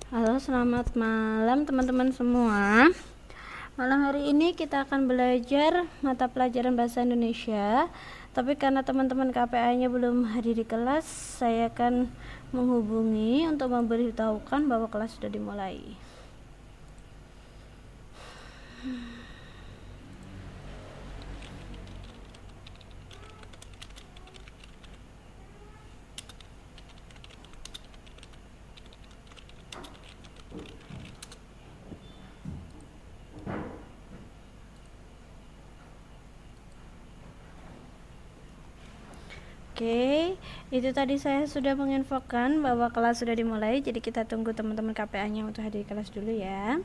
Halo, selamat malam teman-teman semua. Malam hari ini kita akan belajar mata pelajaran bahasa Indonesia. Tapi karena teman-teman KPA-nya belum hadir di kelas, saya akan menghubungi untuk memberitahukan bahwa kelas sudah dimulai. Oke, itu tadi saya sudah menginfokan bahwa kelas sudah dimulai, jadi kita tunggu teman-teman KPA-nya untuk hadir di kelas dulu ya.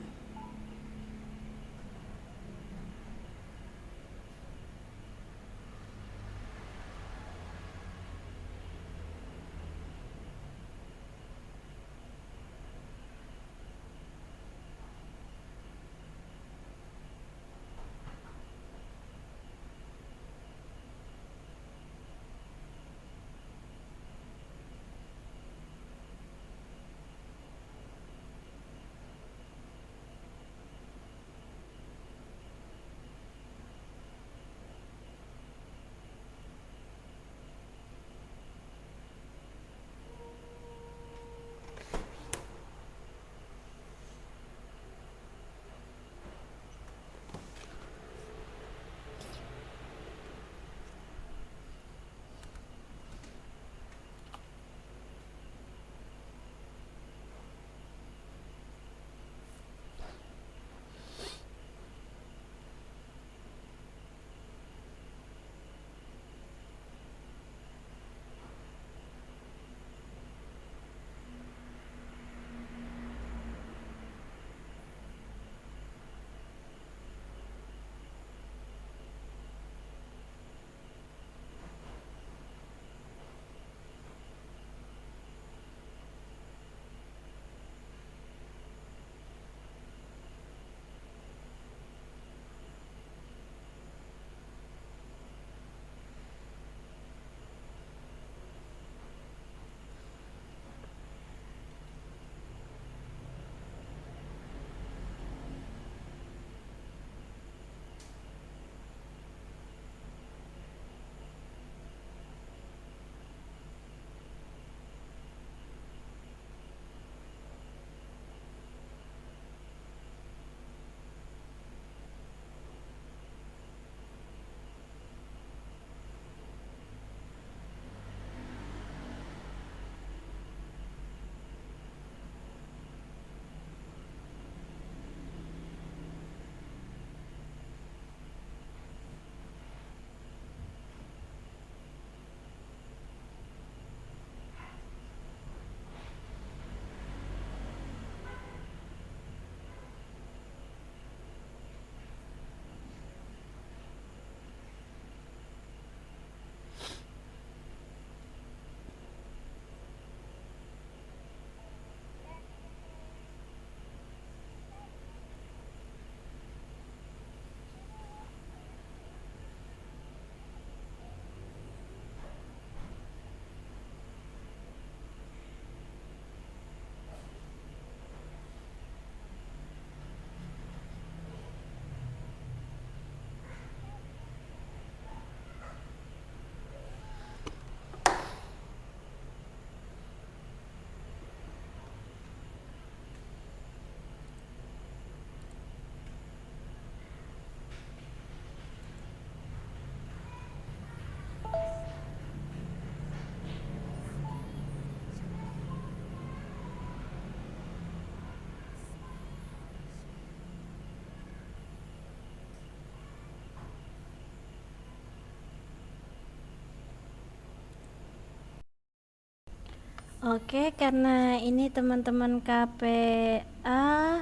Oke, karena ini teman-teman KPA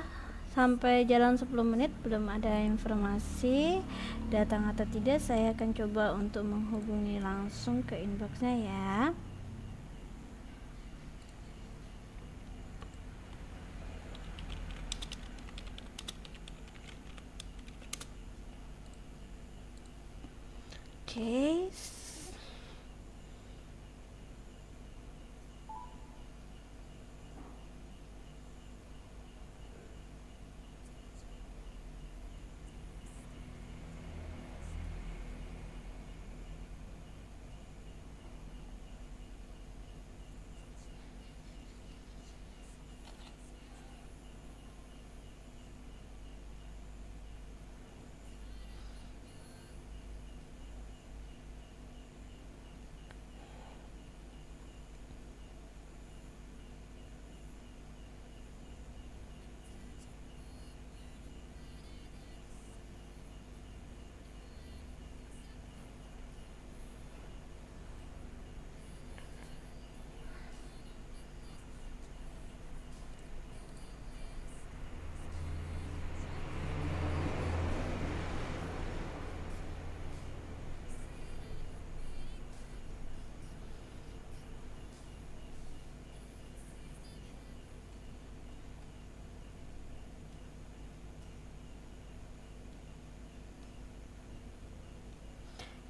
sampai jalan 10 menit belum ada informasi datang atau tidak, saya akan coba untuk menghubungi langsung ke inboxnya ya. Oke.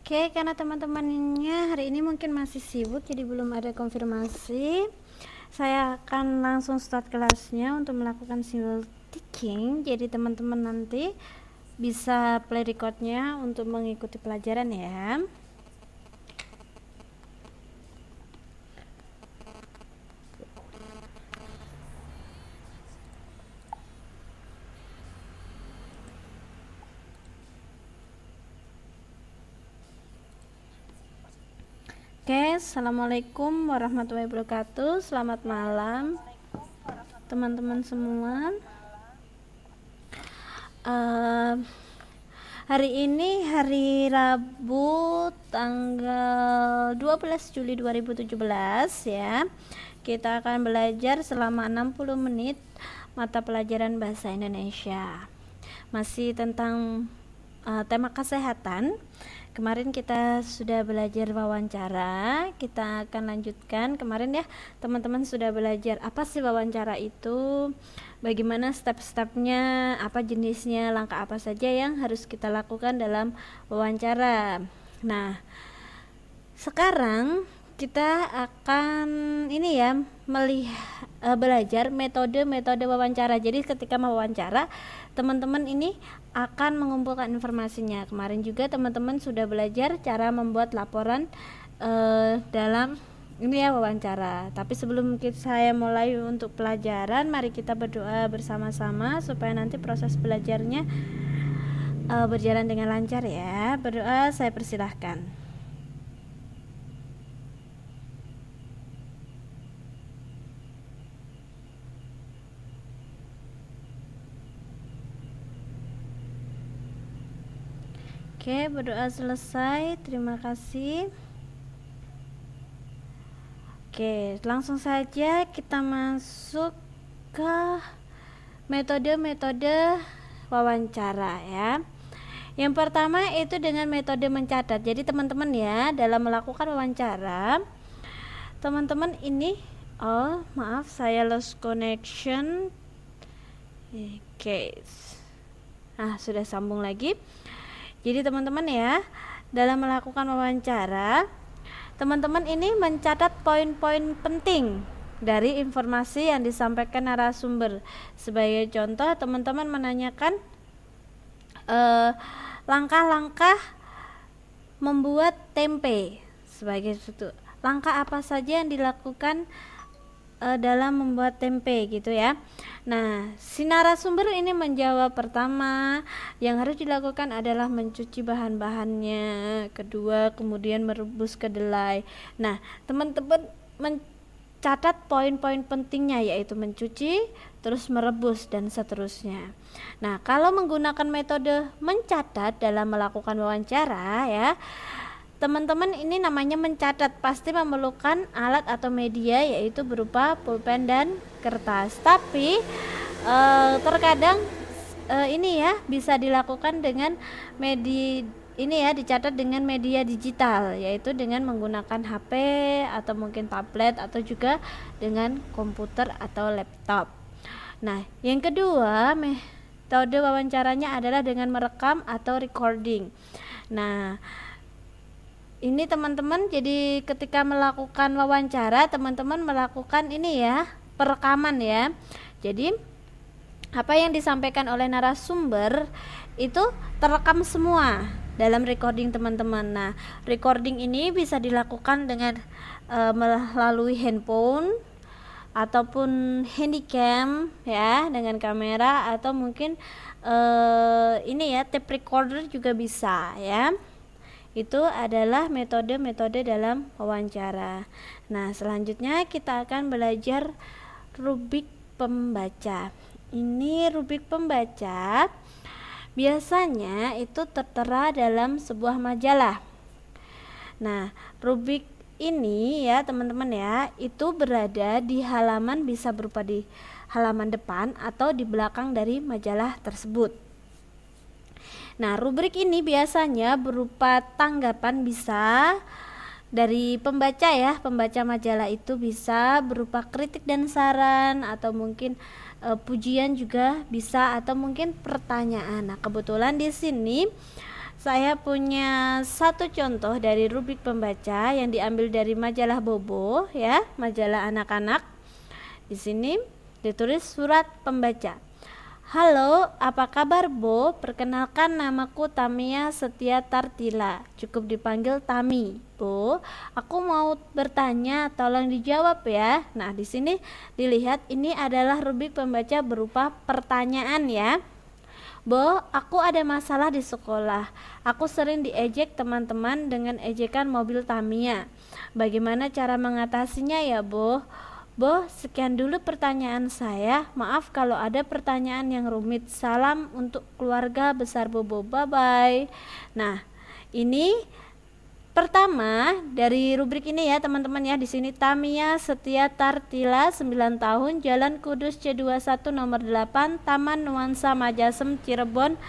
Oke, karena teman-temannya hari ini mungkin masih sibuk jadi belum ada konfirmasi, saya akan langsung start kelasnya untuk melakukan single ticking. Jadi teman-teman nanti bisa play recordnya untuk mengikuti pelajaran ya. Oke, assalamualaikum warahmatullahi wabarakatuh. Selamat malam teman-teman semua. Hari ini hari Rabu tanggal 12 Juli 2017 ya. Kita akan belajar selama 60 menit mata pelajaran bahasa Indonesia. Masih tentang tema kesehatan. Kemarin kita sudah belajar wawancara, kita akan lanjutkan. Kemarin ya teman-teman sudah belajar apa sih wawancara itu, bagaimana step-stepnya, apa jenisnya, langkah apa saja yang harus kita lakukan dalam wawancara. Nah, sekarang kita akan ini ya belajar metode wawancara. Jadi ketika mewawancara, teman-teman ini akan mengumpulkan informasinya. Kemarin juga teman-teman sudah belajar cara membuat laporan dalam ini ya wawancara. Tapi sebelum saya mulai untuk pelajaran, mari kita berdoa bersama-sama supaya nanti proses belajarnya berjalan dengan lancar ya. Berdoa, saya persilahkan. Oke, berdoa selesai. Terima kasih. Oke, langsung saja kita masuk ke metode-metode wawancara ya. Yang pertama itu dengan metode mencatat. Jadi teman-teman ya, dalam melakukan wawancara, teman-teman ini maaf, saya lost connection. Oke. Sudah sambung lagi. Jadi teman-teman ya, dalam melakukan wawancara, teman-teman ini mencatat poin-poin penting dari informasi yang disampaikan narasumber. Sebagai contoh, teman-teman menanyakan langkah-langkah membuat tempe. Sebagai satu langkah apa saja yang dilakukan dalam membuat tempe gitu ya. Nah, si narasumber ini menjawab, pertama yang harus dilakukan adalah mencuci bahan-bahannya, kedua kemudian merebus kedelai. Nah, teman-teman mencatat poin-poin pentingnya, yaitu mencuci, terus merebus dan seterusnya. Nah, kalau menggunakan metode mencatat dalam melakukan wawancara ya, teman-teman ini namanya mencatat, pasti memerlukan alat atau media, yaitu berupa pulpen dan kertas. Tapi terkadang ini ya bisa dilakukan dengan media ini ya, dicatat dengan media digital, yaitu dengan menggunakan HP atau mungkin tablet atau juga dengan komputer atau laptop. Nah, yang kedua metode wawancaranya adalah dengan merekam atau recording. Nah, ini teman-teman, jadi ketika melakukan wawancara, teman-teman melakukan ini ya, perekaman ya. Jadi apa yang disampaikan oleh narasumber itu terekam semua dalam recording teman-teman. Nah, recording ini bisa dilakukan dengan melalui handphone ataupun handycam ya, dengan kamera, atau mungkin ini ya, tape recorder juga bisa ya. Itu adalah metode-metode dalam wawancara. Nah, selanjutnya kita akan belajar rubrik pembaca. Ini rubrik pembaca biasanya itu tertera dalam sebuah majalah. Nah, rubrik ini ya teman-teman ya, itu berada di halaman, bisa berupa di halaman depan atau di belakang dari majalah tersebut. Nah, rubrik ini biasanya berupa tanggapan, bisa dari pembaca ya, pembaca majalah itu, bisa berupa kritik dan saran, atau mungkin pujian juga bisa, atau mungkin pertanyaan. Nah, kebetulan di sini saya punya satu contoh dari rubrik pembaca yang diambil dari majalah Bobo ya, majalah anak-anak. Di sini ditulis surat pembaca. Halo, apa kabar Bo? Perkenalkan, namaku Tamia Setia Tartila. Cukup dipanggil Tami. Bo, aku mau bertanya, tolong dijawab ya. Nah, di sini dilihat ini adalah rubrik pembaca berupa pertanyaan ya. Bo, aku ada masalah di sekolah. Aku sering diejek teman-teman dengan ejekan mobil Tamiya. Bagaimana cara mengatasinya ya, Bo? Bo, sekian dulu pertanyaan saya. Maaf kalau ada pertanyaan yang rumit. Salam untuk keluarga besar Bobo. Bye-bye. Nah, ini pertama dari rubrik ini ya, teman-teman ya. Di sini Tamia Setia Tartila, 9 tahun, Jalan Kudus C21 nomor 8, Taman Nuansa Majasem, Cirebon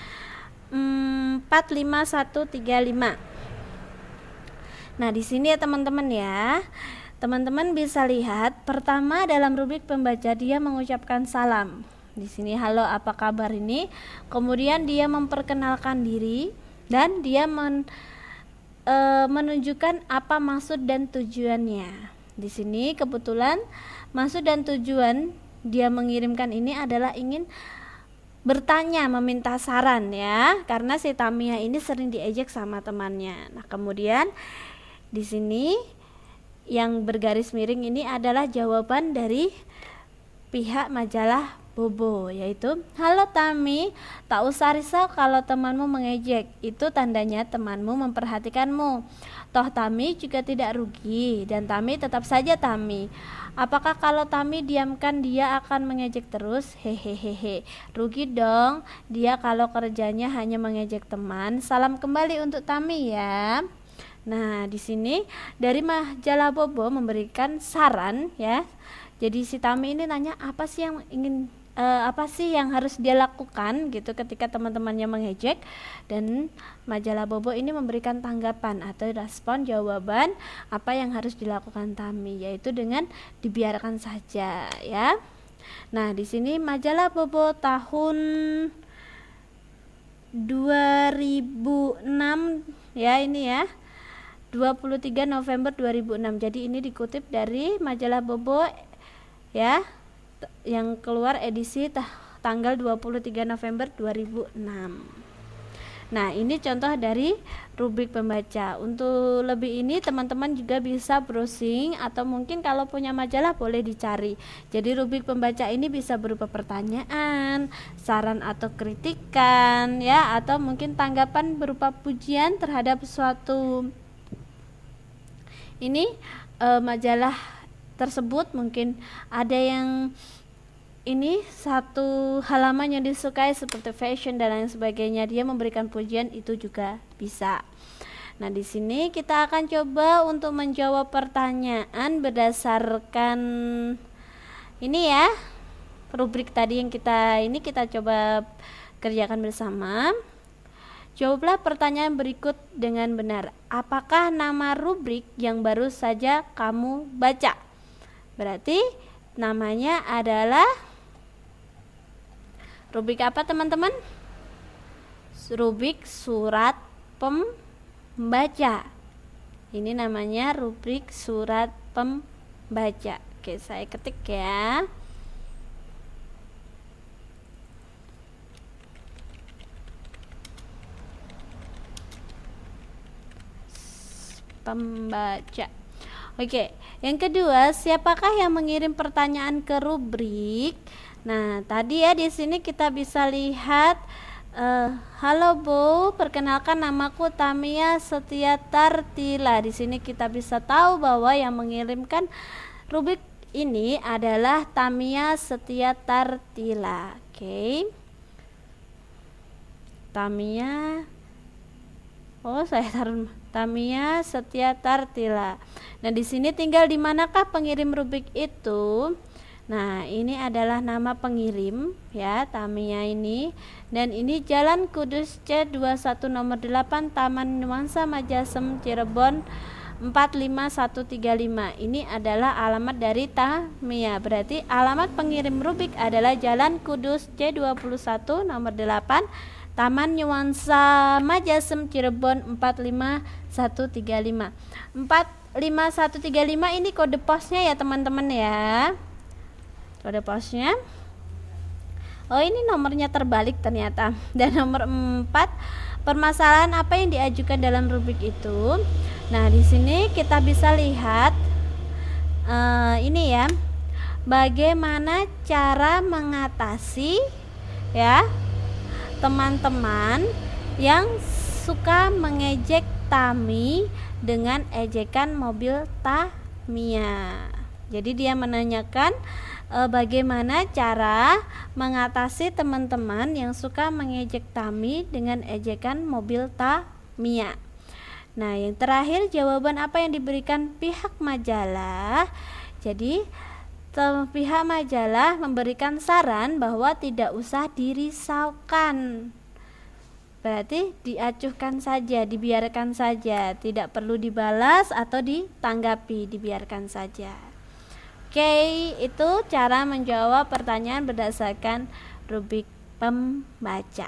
45135. Nah, di sini ya teman-teman ya. Teman-teman bisa lihat pertama dalam rubrik pembaca dia mengucapkan salam. Di sini halo apa kabar ini. Kemudian dia memperkenalkan diri dan dia menunjukkan apa maksud dan tujuannya. Di sini kebetulan maksud dan tujuan dia mengirimkan ini adalah ingin bertanya, meminta saran ya. Karena si Tamiya ini sering diejek sama temannya. Nah, kemudian di sini yang bergaris miring ini adalah jawaban dari pihak majalah Bobo, yaitu halo Tami, tak usah risau kalau temanmu mengejek, itu tandanya temanmu memperhatikanmu. Toh Tami juga tidak rugi dan Tami tetap saja Tami. Apakah kalau Tami diamkan dia akan mengejek terus? Hehehehe, rugi dong dia kalau kerjanya hanya mengejek teman. Salam kembali untuk Tami ya. Nah, di sini dari majalah Bobo memberikan saran ya. Jadi si Tami ini nanya apa sih yang harus dia lakukan gitu ketika teman-temannya mengejek, dan majalah Bobo ini memberikan tanggapan atau respon jawaban apa yang harus dilakukan Tami, yaitu dengan dibiarkan saja ya. Nah, di sini majalah Bobo tahun 2006 ya, ini ya. 23 November 2006. Jadi ini dikutip dari majalah Bobo ya, yang keluar edisi tanggal 23 November 2006. Nah, ini contoh dari rubrik pembaca. Untuk lebih ini teman-teman juga bisa browsing atau mungkin kalau punya majalah boleh dicari. Jadi rubrik pembaca ini bisa berupa pertanyaan, saran atau kritikan ya, atau mungkin tanggapan berupa pujian terhadap suatu majalah tersebut. Mungkin ada yang ini satu halaman yang disukai seperti fashion dan lain sebagainya, dia memberikan pujian, itu juga bisa. Nah, di sini kita akan coba untuk menjawab pertanyaan berdasarkan ini ya, rubrik tadi yang kita coba kerjakan bersama. Jawablah pertanyaan berikut dengan benar. Apakah nama rubrik yang baru saja kamu baca? Berarti namanya adalah rubrik apa teman-teman? Rubrik surat pembaca. Ini namanya rubrik surat pembaca. Oke, saya ketik ya. Pembaca. Oke, yang kedua, siapakah yang mengirim pertanyaan ke rubrik? Nah, tadi ya di sini kita bisa lihat halo Bo, perkenalkan namaku Tamia Setia Tartila. Di sini kita bisa tahu bahwa yang mengirimkan rubrik ini adalah Tamia Setia Tartila. Oke. Tamia Tamia Setia Tartila. Nah, di sini tinggal di manakah pengirim rubrik itu? Nah, ini adalah nama pengirim ya, Tamia ini. Dan ini Jalan Kudus C21 nomor 8, Taman Nuansa Majasem, Cirebon 45135. Ini adalah alamat dari Tamia. Berarti alamat pengirim rubrik adalah Jalan Kudus C21 nomor 8, Taman Nuansa Majasem Cirebon 45135. 45135 ini kode posnya ya teman-teman ya. Kode posnya. Oh, ini nomornya terbalik ternyata. Dan nomor 4, permasalahan apa yang diajukan dalam rubrik itu. Nah, di sini kita bisa lihat ini ya, bagaimana cara mengatasi ya teman-teman yang suka mengejek Tami dengan ejekan mobil Tamiya. Jadi dia menanyakan bagaimana cara mengatasi teman-teman yang suka mengejek Tami dengan ejekan mobil Tamiya. Nah, yang terakhir, jawaban apa yang diberikan pihak majalah. Jadi pihak majalah memberikan saran bahwa tidak usah dirisaukan. Berarti diacuhkan saja, dibiarkan saja, tidak perlu dibalas atau ditanggapi, dibiarkan saja. Oke, itu cara menjawab pertanyaan berdasarkan rubrik pembaca.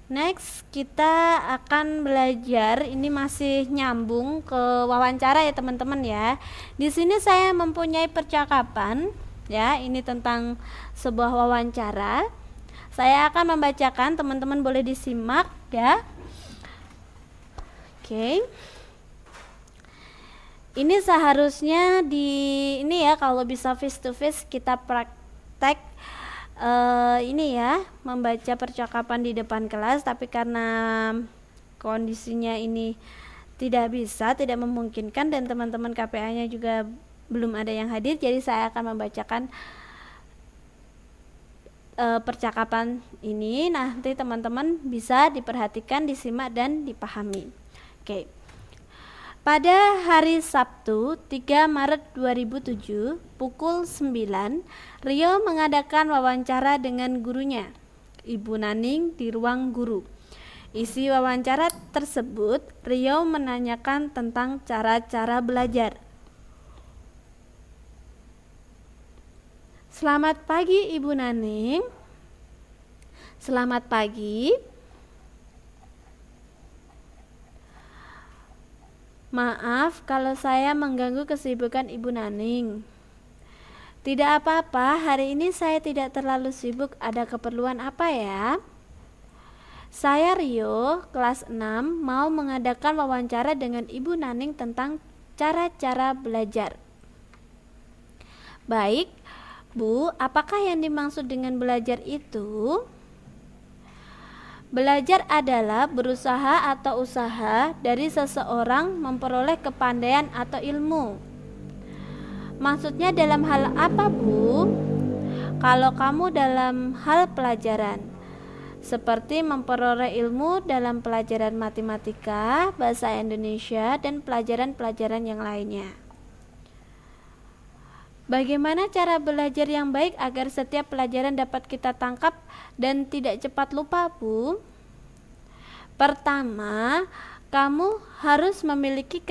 Next, kita akan belajar, ini masih nyambung ke wawancara ya teman-teman ya. Di sini saya mempunyai percakapan ya, ini tentang sebuah wawancara. Saya akan membacakan, teman-teman boleh disimak ya. Oke. Ini seharusnya ini ya, kalau bisa face to face kita praktek ini ya, membaca percakapan di depan kelas, tapi karena kondisinya ini tidak bisa, tidak memungkinkan, dan teman-teman KPA-nya juga belum ada yang hadir, jadi saya akan membacakan percakapan ini. Nanti teman-teman bisa diperhatikan, disimak, dan dipahami. Oke. Pada hari Sabtu 3 Maret 2007 pukul 9, Rio mengadakan wawancara dengan gurunya, Ibu Naning, di ruang guru. Isi wawancara tersebut, Rio menanyakan tentang cara-cara belajar. Selamat pagi Ibu Naning. Selamat pagi. Maaf kalau saya mengganggu kesibukan Ibu Naning. Tidak apa-apa, hari ini saya tidak terlalu sibuk. Ada keperluan apa ya? Saya Rio, kelas 6, mau mengadakan wawancara dengan Ibu Naning tentang cara-cara belajar. Baik, Bu, apakah yang dimaksud dengan belajar itu? Belajar adalah berusaha atau usaha dari seseorang memperoleh kepandaian atau ilmu. Maksudnya dalam hal apa, Bu? Kalau kamu dalam hal pelajaran, seperti memperoleh ilmu dalam pelajaran matematika, bahasa Indonesia, dan pelajaran-pelajaran yang lainnya. Bagaimana cara belajar yang baik agar setiap pelajaran dapat kita tangkap dan tidak cepat lupa, Bu? Pertama, kamu harus memiliki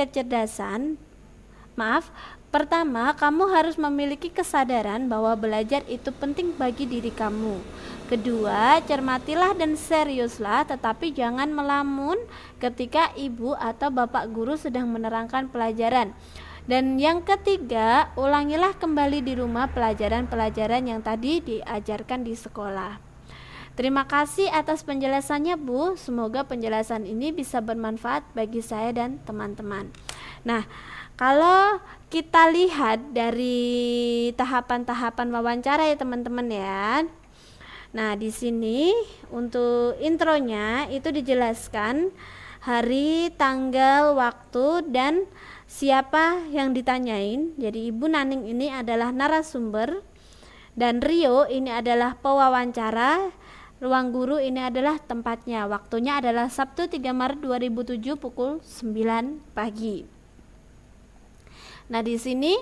kesadaran bahwa belajar itu penting bagi diri kamu. Kedua, cermatilah dan seriuslah, tetapi jangan melamun ketika ibu atau bapak guru sedang menerangkan pelajaran. Dan yang ketiga, ulangilah kembali di rumah pelajaran-pelajaran yang tadi diajarkan di sekolah. Terima kasih atas penjelasannya, Bu. Semoga penjelasan ini bisa bermanfaat bagi saya dan teman-teman. Nah, kalau kita lihat dari tahapan-tahapan wawancara ya teman-teman ya. Nah, di sini untuk intronya itu dijelaskan hari, tanggal, waktu, dan siapa yang ditanyain. Jadi Ibu Naning ini adalah narasumber dan Rio ini adalah pewawancara. Ruang guru ini adalah tempatnya. Waktunya adalah Sabtu 3 Maret 2007 pukul 9 pagi. Nah, di sini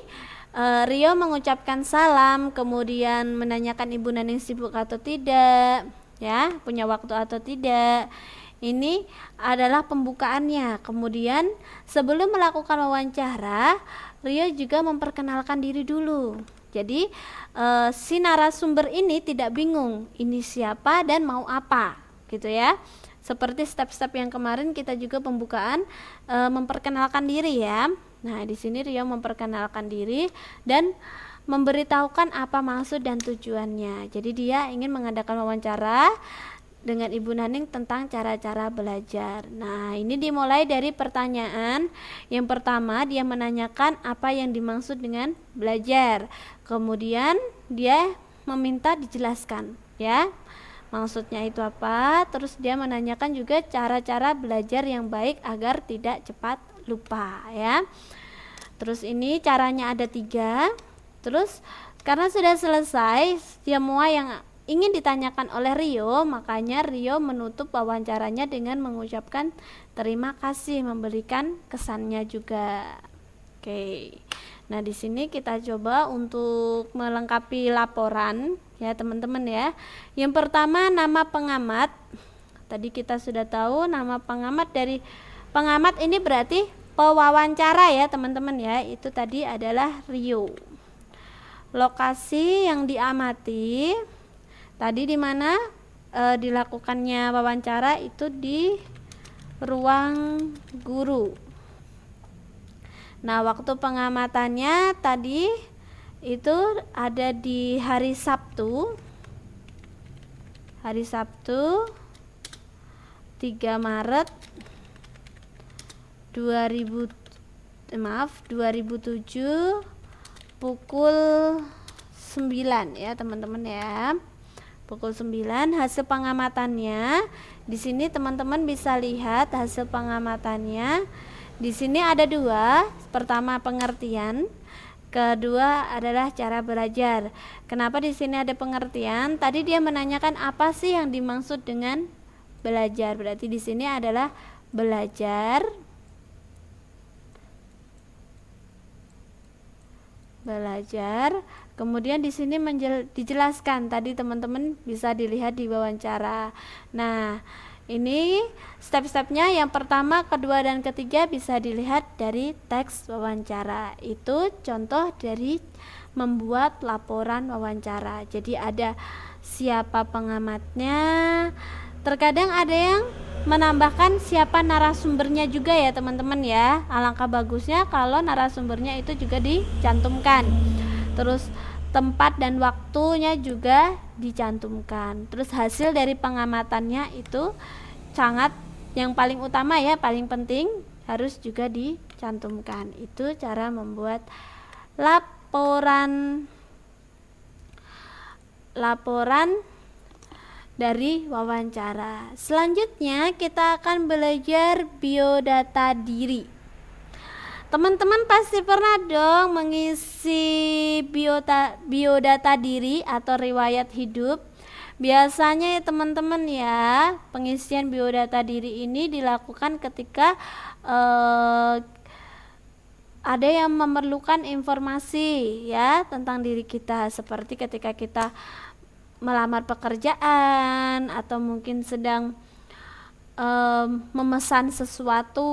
Rio mengucapkan salam, kemudian menanyakan Ibu Naning sibuk atau tidak, ya, punya waktu atau tidak. Ini adalah pembukaannya. Kemudian sebelum melakukan wawancara, Rio juga memperkenalkan diri dulu. Jadi si narasumber ini tidak bingung ini siapa dan mau apa. gitu ya. Seperti step-step yang kemarin kita juga pembukaan memperkenalkan diri ya. Nah, di sini Rio memperkenalkan diri dan memberitahukan apa maksud dan tujuannya. Jadi dia ingin mengadakan wawancara dengan Ibu Naning tentang cara-cara belajar. Nah, ini dimulai dari pertanyaan. Yang pertama, dia menanyakan apa yang dimaksud dengan belajar. Kemudian dia meminta dijelaskan, ya. Maksudnya itu apa? Terus dia menanyakan juga cara-cara belajar yang baik agar tidak cepat lupa, ya. Terus ini caranya ada 3. Terus karena sudah selesai semua yang ingin ditanyakan oleh Rio, makanya Rio menutup wawancaranya dengan mengucapkan terima kasih, memberikan kesannya juga. Oke. Nah, di sini kita coba untuk melengkapi laporan ya, teman-teman ya. Yang pertama, nama pengamat. Tadi kita sudah tahu nama pengamat. Dari pengamat ini berarti pewawancara ya, teman-teman ya. Itu tadi adalah Rio. Lokasi yang diamati tadi di mana dilakukannya wawancara itu di ruang guru. Nah, waktu pengamatannya tadi itu ada di hari Sabtu 3 Maret 2007 pukul 9 ya, teman-teman ya. Pukul 9 hasil pengamatannya. Di sini teman-teman bisa lihat hasil pengamatannya. Di sini ada 2. Pertama pengertian, kedua adalah cara belajar. Kenapa di sini ada pengertian? Tadi dia menanyakan apa sih yang dimaksud dengan belajar. Berarti di sini adalah belajar. Kemudian di sini dijelaskan. Tadi teman-teman bisa dilihat di wawancara. Nah, ini step-stepnya yang pertama, kedua, dan ketiga bisa dilihat dari teks wawancara. Itu contoh dari membuat laporan wawancara. Jadi ada siapa pengamatnya. Terkadang ada yang menambahkan siapa narasumbernya juga ya, teman-teman ya. Alangkah bagusnya kalau narasumbernya itu juga dicantumkan. Terus tempat dan waktunya juga dicantumkan. Terus hasil dari pengamatannya itu sangat yang paling utama ya, paling penting harus juga dicantumkan. Itu cara membuat laporan dari wawancara. Selanjutnya kita akan belajar biodata diri. Teman-teman pasti pernah dong mengisi biodata diri atau riwayat hidup. Biasanya ya teman-teman ya, pengisian biodata diri ini dilakukan ketika ada yang memerlukan informasi ya tentang diri kita, seperti ketika kita melamar pekerjaan atau mungkin sedang memesan sesuatu,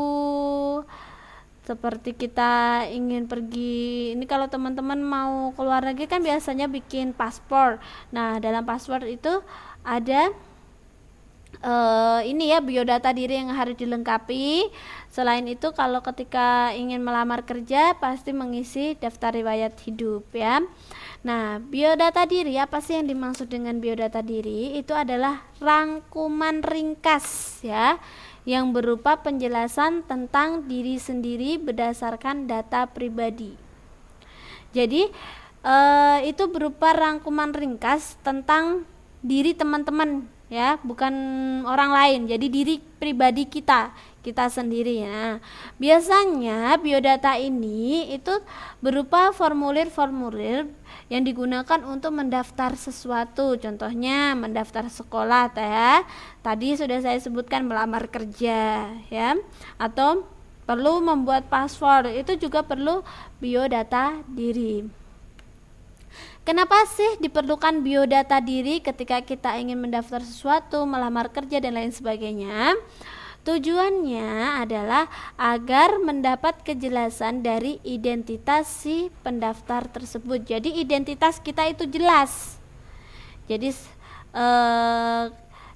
seperti kita ingin pergi. Ini kalau teman-teman mau keluar negeri kan biasanya bikin paspor. Nah, dalam paspor itu ada ini ya, biodata diri yang harus dilengkapi. Selain itu, kalau ketika ingin melamar kerja pasti mengisi daftar riwayat hidup ya. Nah, biodata diri, apa sih yang dimaksud dengan biodata diri? Itu adalah rangkuman ringkas ya, yang berupa penjelasan tentang diri sendiri berdasarkan data pribadi. Jadi itu berupa rangkuman ringkas tentang diri teman-teman ya, bukan orang lain. Jadi diri pribadi kita sendiri ya. Biasanya biodata ini itu berupa formulir-formulir yang digunakan untuk mendaftar sesuatu. Contohnya mendaftar sekolah ya. Tadi sudah saya sebutkan melamar kerja ya. Atau perlu membuat paspor, itu juga perlu biodata diri. Kenapa sih diperlukan biodata diri ketika kita ingin mendaftar sesuatu, melamar kerja dan lain sebagainya? Tujuannya adalah agar mendapat kejelasan dari identitas si pendaftar tersebut. Jadi identitas kita itu jelas. Jadi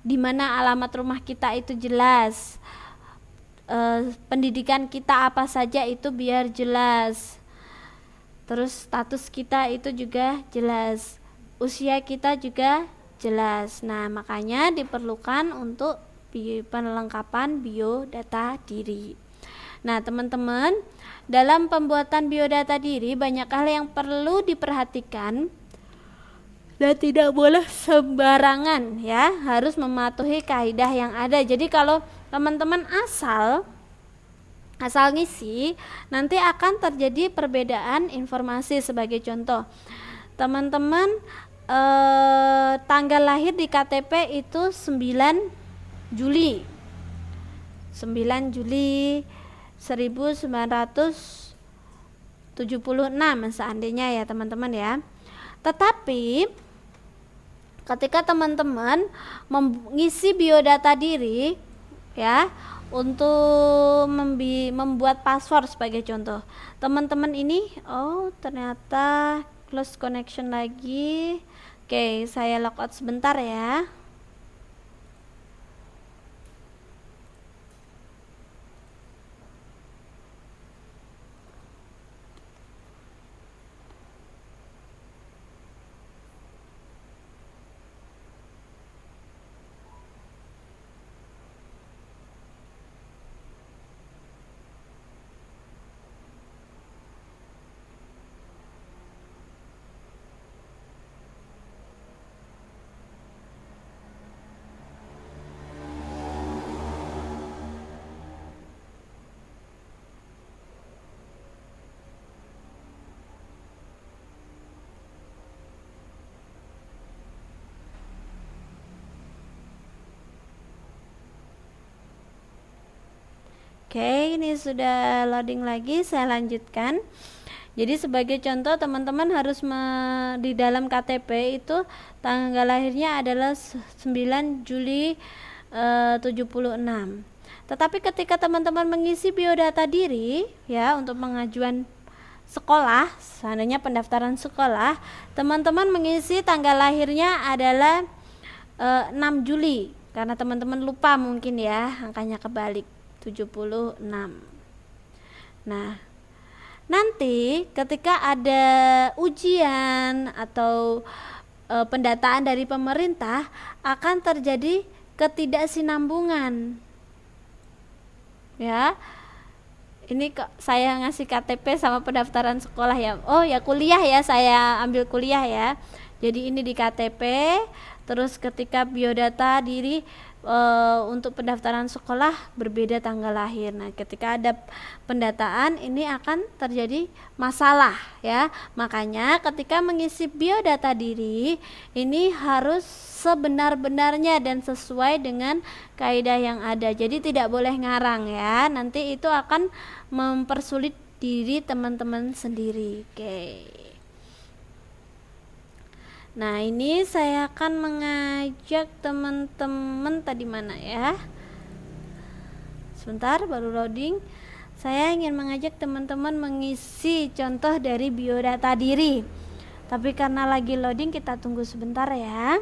di mana alamat rumah kita itu jelas, pendidikan kita apa saja itu biar jelas, terus status kita itu juga jelas, usia kita juga jelas. Nah, makanya diperlukan untuk penelengkapan biodata diri. Nah, teman-teman, dalam pembuatan biodata diri banyak hal yang perlu diperhatikan dan tidak boleh sembarangan ya, harus mematuhi kaidah yang ada. Jadi kalau teman-teman asal ngisi, nanti akan terjadi perbedaan informasi. Sebagai contoh, teman-teman tanggal lahir di KTP itu 9 Juli 1976 seandainya ya teman-teman ya. Tetapi ketika teman-teman mengisi biodata diri ya, untuk membuat password sebagai contoh, teman-teman ini ternyata close connection lagi. Oke, saya logout sebentar ya. Oke, ini sudah loading lagi, saya lanjutkan. Jadi sebagai contoh, teman-teman harus di dalam KTP itu tanggal lahirnya adalah 9 Juli 76. Tetapi ketika teman-teman mengisi biodata diri ya, untuk pengajuan sekolah, seandainya pendaftaran sekolah, teman-teman mengisi tanggal lahirnya adalah 6 Juli karena teman-teman lupa mungkin ya, angkanya kebalik 76. Nah, nanti ketika ada ujian atau pendataan dari pemerintah, akan terjadi ketidaksinambungan ya. Ini saya ngasih KTP sama pendaftaran sekolah ya. Oh ya, kuliah ya, saya ambil kuliah ya. Jadi ini di KTP, terus ketika biodata diri untuk pendaftaran sekolah berbeda tanggal lahir. Nah, ketika ada pendataan ini akan terjadi masalah ya. Makanya ketika mengisi biodata diri ini harus sebenar-benarnya dan sesuai dengan kaidah yang ada. Jadi tidak boleh ngarang ya. Nanti itu akan mempersulit diri teman-teman sendiri. Oke. Nah, ini saya akan mengajak teman-teman tadi mana ya? Sebentar, baru loading. Saya ingin mengajak teman-teman mengisi contoh dari biodata diri. Tapi karena lagi loading, kita tunggu sebentar ya.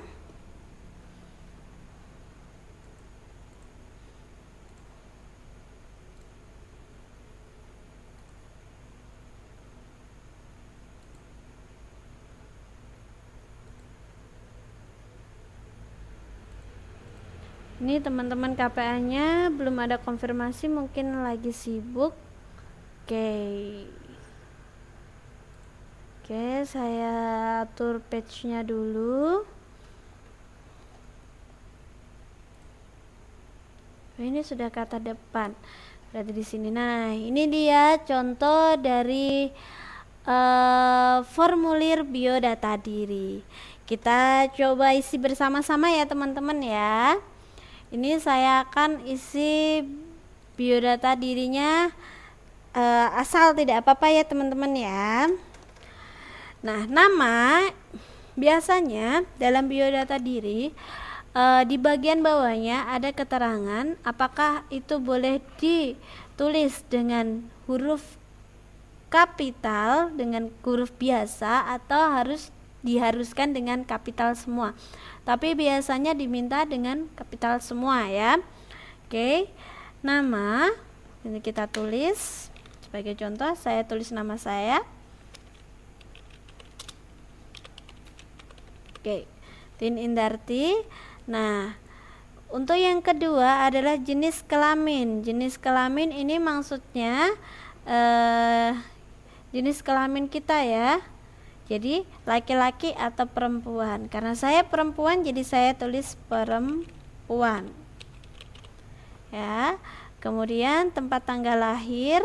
Ini teman-teman KPA-nya belum ada konfirmasi, mungkin lagi sibuk. Oke, saya atur page-nya dulu. Ini sudah kata depan, berarti di sini. Nah, ini dia contoh dari formulir biodata diri. Kita coba isi bersama-sama ya teman-teman ya. Ini saya akan isi biodata dirinya asal tidak apa-apa ya teman-teman ya. Nah, nama biasanya dalam biodata diri di bagian bawahnya ada keterangan apakah itu boleh ditulis dengan huruf kapital, dengan huruf biasa, atau harus diharuskan dengan kapital semua, tapi biasanya diminta dengan kapital semua ya. Oke, nama ini kita tulis sebagai contoh, saya tulis nama saya. Oke, Tin Indarti. Nah, untuk yang kedua adalah jenis kelamin. Jenis kelamin ini maksudnya jenis kelamin kita ya. Jadi laki-laki atau perempuan. Karena saya perempuan jadi saya tulis perempuan. Ya. Kemudian tempat tanggal lahir.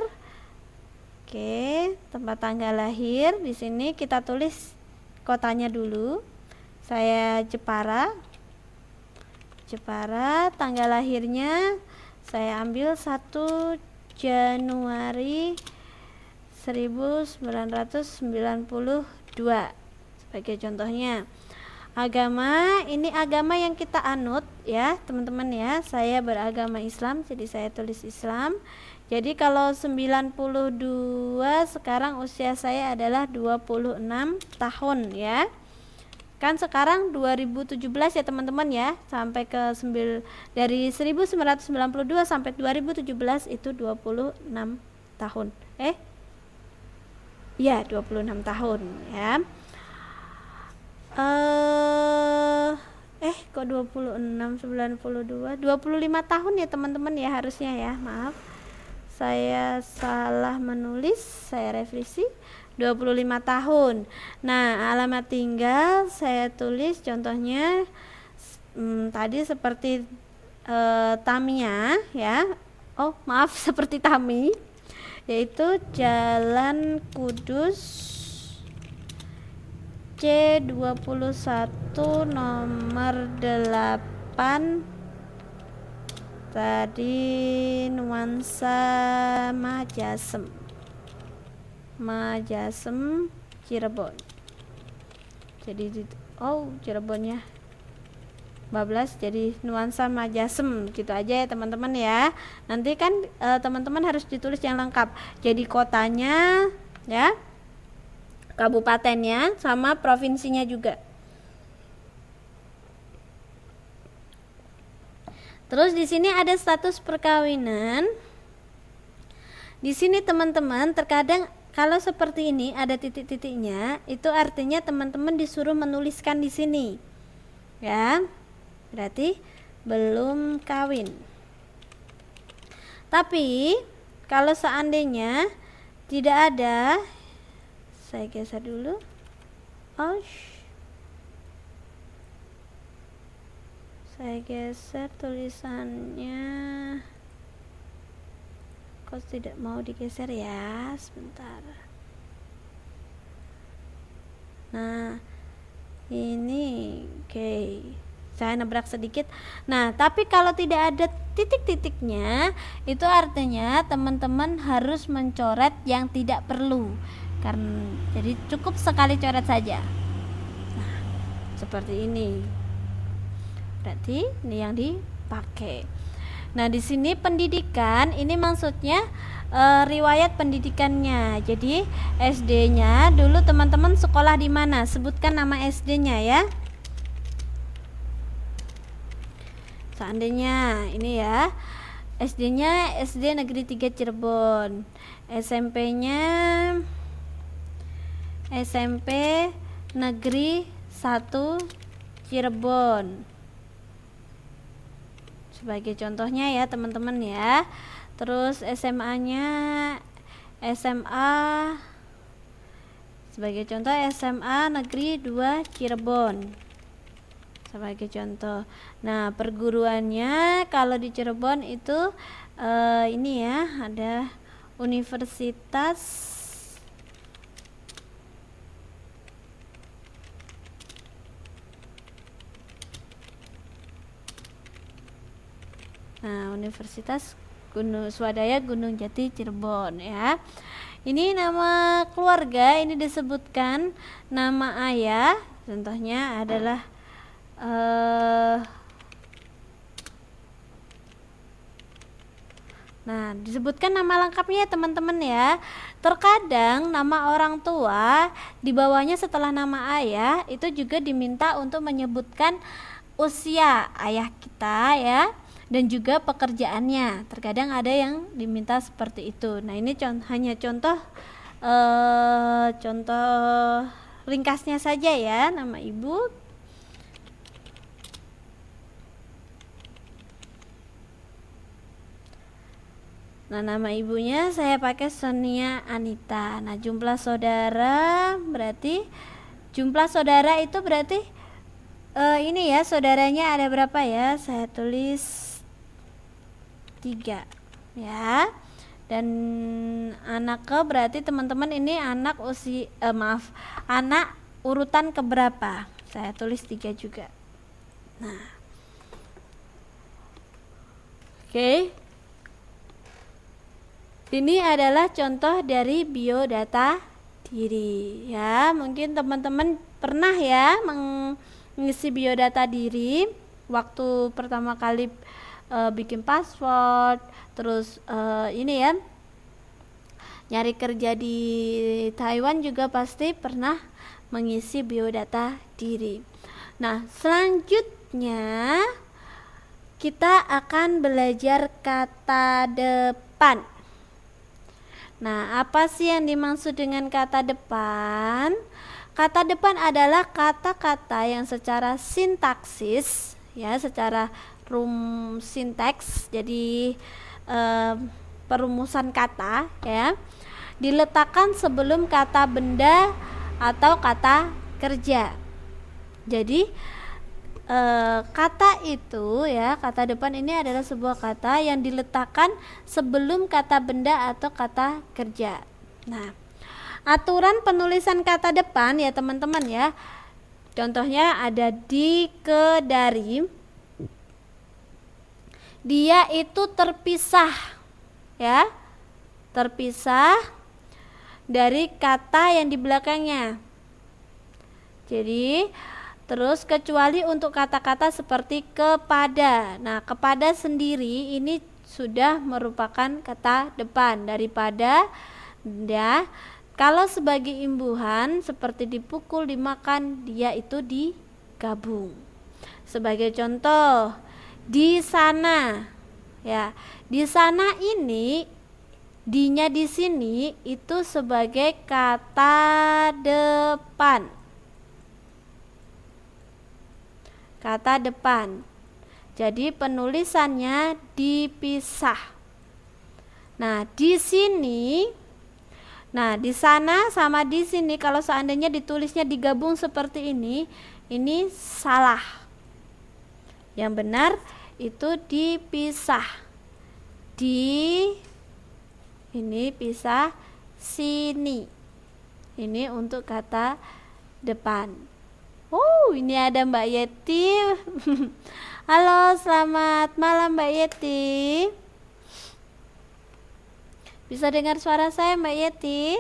Oke, tempat tanggal lahir di sini kita tulis kotanya dulu. Saya Jepara. Jepara, tanggal lahirnya saya ambil 1 Januari 1992 sebagai contohnya. Agama, ini agama yang kita anut ya teman-teman ya. Saya beragama Islam jadi saya tulis Islam. Jadi kalau 92 sekarang usia saya adalah 26 tahun ya. Kan sekarang 2017 ya teman-teman ya, sampai ke dari 1992 sampai 2017 itu 26 tahun. Iya 26 tahun ya. Kok 26 92 25 tahun ya teman-teman ya harusnya ya. Maaf. Saya salah menulis, saya revisi. 25 tahun. Nah, alamat tinggal saya tulis contohnya tadi seperti Tamia ya. Oh, maaf seperti Tami. Yaitu Jalan Kudus C21 nomor 8 tadi Nuansa Majasem Cirebon. Jadi Cirebonnya bablas jadi Nuansa Majasem gitu aja ya teman-teman ya. Nanti kan teman-teman harus ditulis yang lengkap. Jadi kotanya ya, kabupatennya sama provinsinya juga. Terus di sini ada status perkawinan. Di sini teman-teman terkadang kalau seperti ini ada titik-titiknya, itu artinya teman-teman disuruh menuliskan di sini. Ya. Berarti belum kawin. Tapi kalau seandainya tidak ada, saya geser dulu. Saya geser tulisannya. Kok tidak mau digeser ya, sebentar. Nah ini oke. Saya nabrak sedikit. Nah tapi kalau tidak ada titik-titiknya, itu artinya teman-teman harus mencoret yang tidak perlu. Jadi cukup sekali coret saja. Nah seperti ini. Berarti ini yang dipakai. Nah, di sini pendidikan ini maksudnya riwayat pendidikannya. Jadi SD-nya dulu teman-teman sekolah di mana? Sebutkan nama SD-nya ya. Seandainya ini ya. SD-nya SD Negeri 3 Cirebon. SMP-nya SMP Negeri 1 Cirebon. Sebagai contohnya ya teman-teman ya. Terus SMA-nya SMA sebagai contoh SMA Negeri 2 Cirebon sebagai contoh. Nah perguruannya kalau di Cirebon itu ini ya, ada Universitas Universitas Swadaya Gunung Jati Cirebon ya. Ini nama keluarga, ini disebutkan nama ayah, contohnya adalah Nah, disebutkan nama lengkapnya ya teman-teman ya. Terkadang nama orang tua di bawahnya setelah nama ayah itu juga diminta untuk menyebutkan usia ayah kita ya, dan juga pekerjaannya. Terkadang ada yang diminta seperti itu. Nah, ini hanya contoh ringkasnya saja ya, nama ibu. Nah, nama ibunya saya pakai Sonia Anita. Nah, jumlah saudara itu berarti ini ya, saudaranya ada berapa ya? Saya tulis 3 ya. Dan anak berarti teman-teman ini anak anak urutan keberapa? Saya tulis 3 juga. Nah, oke. Ini adalah contoh dari biodata diri ya. Mungkin teman-teman pernah ya mengisi biodata diri waktu pertama kali bikin password, terus ini ya, nyari kerja di Taiwan juga pasti pernah mengisi biodata diri. Nah, selanjutnya kita akan belajar kata depan. Nah, apa sih yang dimaksud dengan kata depan? Kata depan adalah kata-kata yang secara sintaksis ya, secara sinteks, jadi perumusan kata ya, diletakkan sebelum kata benda atau kata kerja. Jadi kata itu ya, kata depan ini adalah sebuah kata yang diletakkan sebelum kata benda atau kata kerja. Nah, aturan penulisan kata depan ya teman-teman ya, contohnya ada di, ke, dari. Dia itu terpisah ya, terpisah dari kata yang di belakangnya. Jadi terus kecuali untuk kata-kata seperti kepada. Nah, kepada sendiri ini sudah merupakan kata depan daripada ya. Kalau sebagai imbuhan seperti dipukul, dimakan, dia itu digabung. Sebagai contoh, di sana ya. Di sana ini dinya di sini itu sebagai kata depan. Kata depan. Jadi penulisannya dipisah. Nah, di sini, nah di sana sama di sini kalau seandainya ditulisnya digabung seperti ini salah. Yang benar itu dipisah. Ini pisah sini. Ini untuk kata depan. Oh, ini ada Mbak Yeti. Halo, selamat malam Mbak Yeti. Bisa dengar suara saya Mbak Yeti?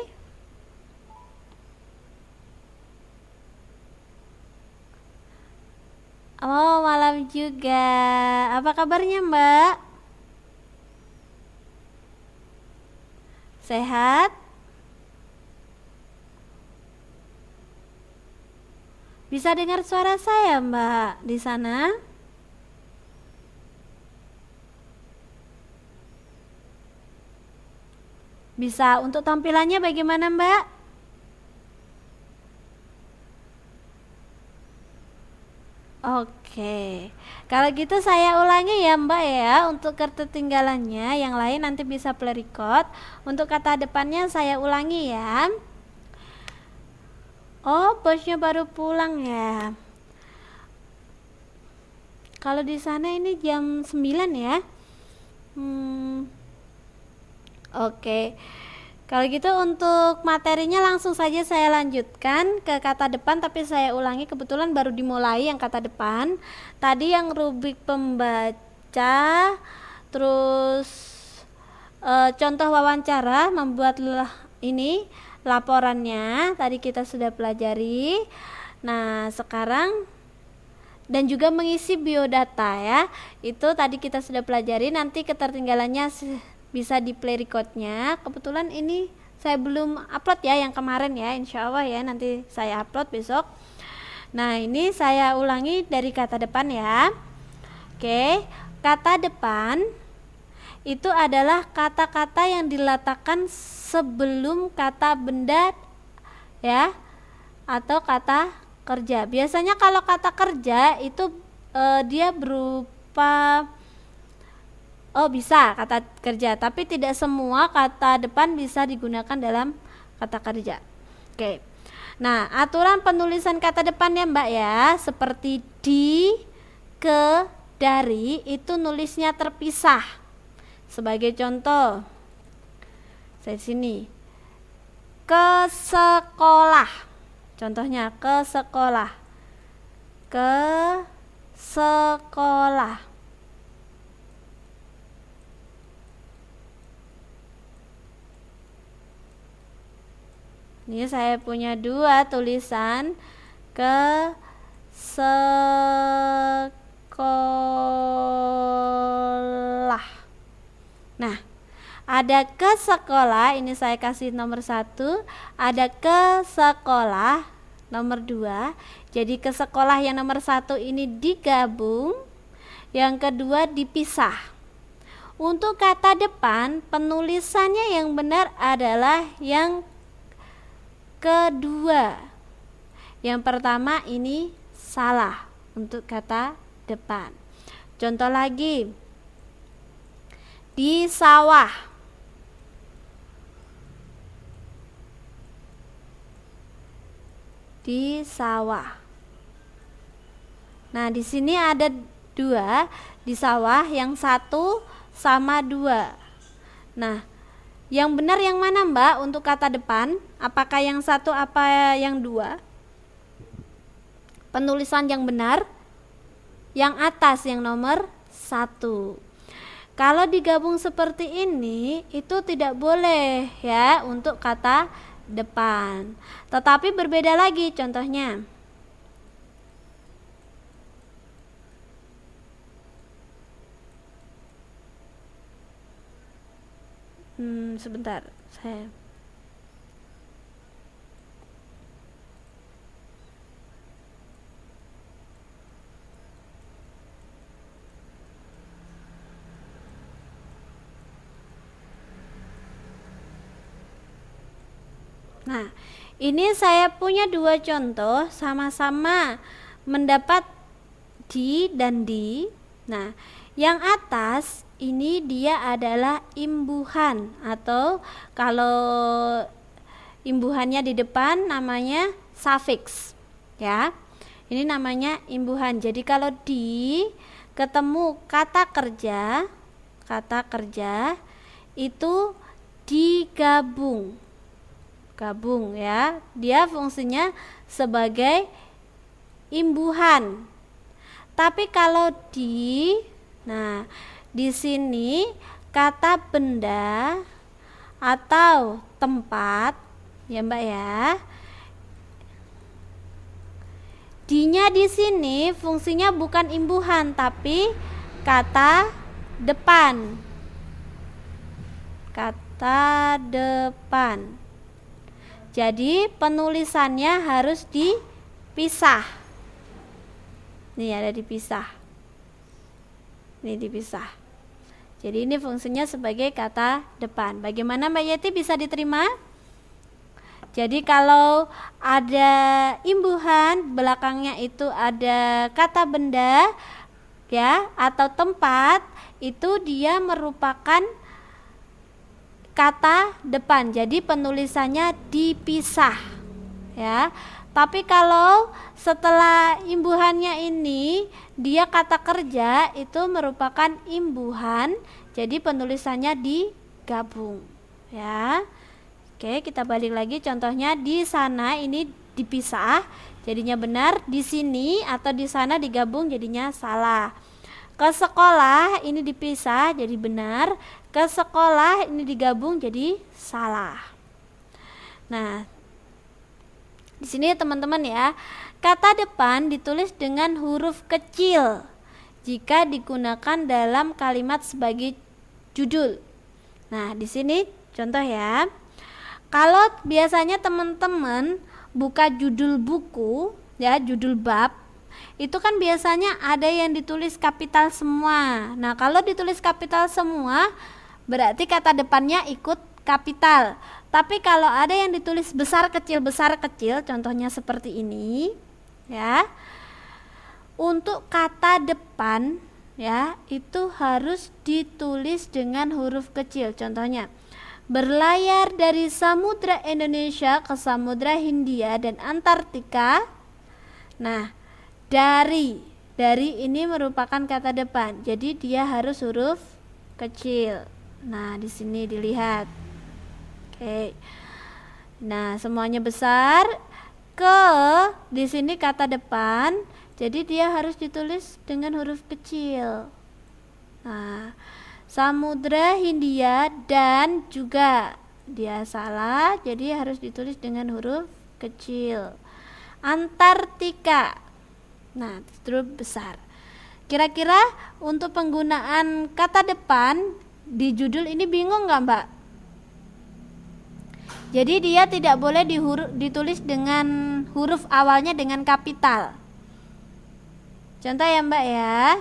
Oh, malam juga. Apa kabarnya Mbak? Sehat? Bisa dengar suara saya Mbak di sana? Bisa. Untuk tampilannya bagaimana Mbak? Oke. Kalau gitu saya ulangi ya Mbak ya, untuk ketertinggalannya. Yang lain nanti bisa play record. Untuk kata depannya saya ulangi ya. Oh, bosnya baru pulang ya. Kalau di sana ini jam 9 ya. Oke. Kalau gitu untuk materinya langsung saja saya lanjutkan ke kata depan, tapi saya ulangi, kebetulan baru dimulai yang kata depan. Tadi yang rubrik pembaca, terus contoh wawancara, membuat ini laporannya tadi kita sudah pelajari. Nah, sekarang dan juga mengisi biodata ya, itu tadi kita sudah pelajari. Nanti ketertinggalannya bisa di play recordnya. Kebetulan ini saya belum upload ya yang kemarin ya, insya Allah ya nanti saya upload besok. Nah ini saya ulangi dari kata depan ya. Oke, kata depan itu adalah kata-kata yang diletakkan sebelum kata benda ya, atau kata kerja. Biasanya kalau kata kerja itu dia berupa bisa kata kerja, tapi tidak semua kata depan bisa digunakan dalam kata kerja. Oke. Nah, aturan penulisan kata depan ya Mbak ya, seperti di, ke, dari itu nulisnya terpisah. Sebagai contoh, saya di sini ke sekolah. Contohnya ke sekolah. Ke sekolah. Ini saya punya dua tulisan ke sekolah. Nah, ada ke sekolah, ini saya kasih nomor 1, ada ke sekolah nomor 2. Jadi ke sekolah yang nomor 1 ini digabung, yang kedua dipisah. Untuk kata depan, penulisannya yang benar adalah yang kedua. Yang pertama ini salah untuk kata depan. Contoh lagi, di sawah. Di sawah. Nah, di sini ada 2 di sawah, yang 1 sama 2. Nah, yang benar yang mana Mbak untuk kata depan? Apakah yang 1 apa yang 2? Penulisan yang benar yang atas, yang nomor 1. Kalau digabung seperti ini itu tidak boleh ya untuk kata depan. Tetapi berbeda lagi contohnya. Sebentar, saya Nah, ini saya punya 2 contoh sama-sama mendapat di dan di. Nah, yang atas ini dia adalah imbuhan, atau kalau imbuhannya di depan namanya suffix ya. Ini namanya imbuhan. Jadi kalau di ketemu kata kerja itu digabung. Gabung ya. Dia fungsinya sebagai imbuhan. Tapi kalau di sini kata benda atau tempat ya Mbak ya. D-nya di sini fungsinya bukan imbuhan tapi kata depan. Kata depan. Jadi penulisannya harus dipisah. Nih ada dipisah. Ini dipisah. Jadi ini fungsinya sebagai kata depan. Bagaimana Mbak Yeti, bisa diterima? Jadi kalau ada imbuhan, belakangnya itu ada kata benda ya atau tempat, itu dia merupakan kata depan. Jadi penulisannya dipisah ya. Tapi kalau setelah imbuhannya ini dia kata kerja, itu merupakan imbuhan, jadi penulisannya digabung ya. Oke, kita balik lagi contohnya. Di sana ini dipisah jadinya benar, di sini atau di sana digabung jadinya salah. Ke sekolah ini dipisah jadi benar, ke sekolah ini digabung jadi salah. Nah, di sini teman-teman ya, kata depan ditulis dengan huruf kecil jika digunakan dalam kalimat sebagai judul. Nah, di sini contoh ya. Kalau biasanya teman-teman buka judul buku, ya, judul bab, itu kan biasanya ada yang ditulis kapital semua. Nah, kalau ditulis kapital semua, berarti kata depannya ikut kapital. Tapi kalau ada yang ditulis besar kecil, contohnya seperti ini, ya. Untuk kata depan, ya, itu harus ditulis dengan huruf kecil. Contohnya, berlayar dari Samudra Indonesia ke Samudra Hindia dan Antartika. Nah, dari ini merupakan kata depan. Jadi dia harus huruf kecil. Nah, di sini dilihat. Oke. Nah, semuanya besar. Di sini kata depan. Jadi dia harus ditulis dengan huruf kecil. Nah, Samudra Hindia dan juga dia salah, jadi harus ditulis dengan huruf kecil. Antartika, nah huruf besar. Kira-kira untuk penggunaan kata depan di judul ini bingung nggak, Mbak? Jadi dia tidak boleh ditulis dengan huruf awalnya dengan kapital. Contoh ya, Mbak ya.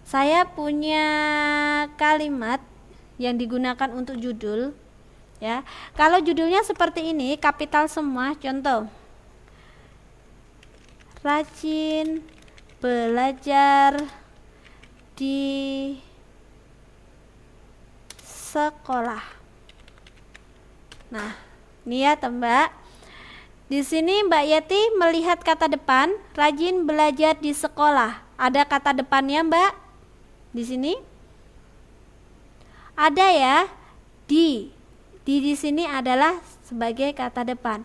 Saya punya kalimat yang digunakan untuk judul, ya. Kalau judulnya seperti ini, kapital semua, contoh. Rajin belajar di sekolah. Nah, ini ya, Mbak. Di sini Mbak Yeti melihat kata depan, rajin belajar di sekolah. Ada kata depannya, Mbak? Di sini ada ya, di sini adalah sebagai kata depan.